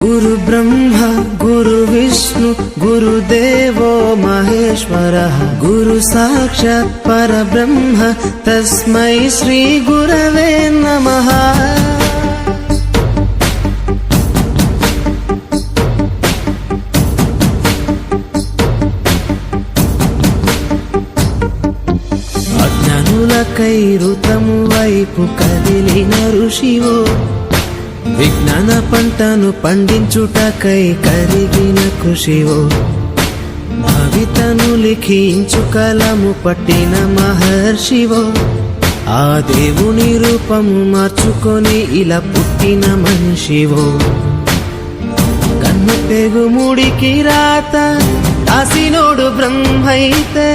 गुरु ब्रह्मा गुरु विष्णु गुरुदेवो महेश्वरः गुरु साक्षात् परब्रह्म तस्मै श्री गुरवे नमः। అజ్ఞానులకై ఋతము వైపు కదిలిన ఋషివో విజ్ఞాన పంటను పండించుటకై కరిగిన కృషివో భవితను లిఖించు కలము పట్టిన మహర్షివో ఆ దేవుని రూపము మార్చుకొని ఇలా పుట్టిన మనిషివో కన్ను పెగు ముడికి రాత రాసినోడు బ్రహ్మైతే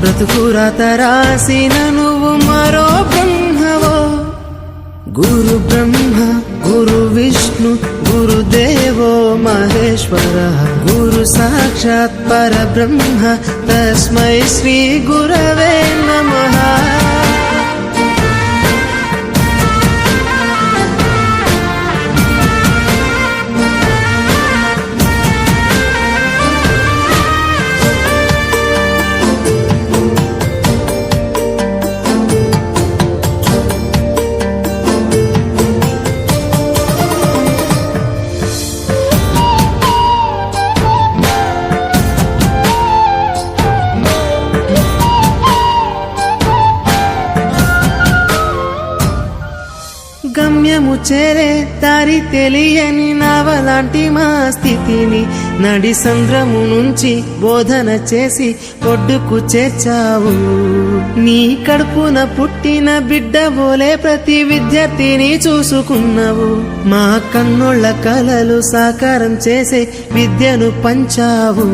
బ్రతుకు రాత రాసిన నువ్వు మరో బ్రహ్మవో। गुरु ब्रह्मा गुरु विष्णु गुरुदेवो महेश्वरः गुरु साक्षात् परब्रह्म तस्मै श्री गुरवे नमः। గమ్యము చేరే దారి తెలియని నావలాంటి మా స్థితిని నడి సంద్రము నుంచి బోధన చేసి ఒడ్డుకు చేర్చావు। నీ కడుపున పుట్టిన బిడ్డ బోలే ప్రతి విద్యార్థిని చూసుకున్నావు। మా కన్నోళ్ళ కలలు సాకారం చేసే విద్యను పంచావు।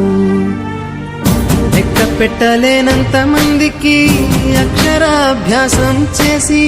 లెక్క పెట్టలేనంత మందికి అక్షరాభ్యాసం చేసి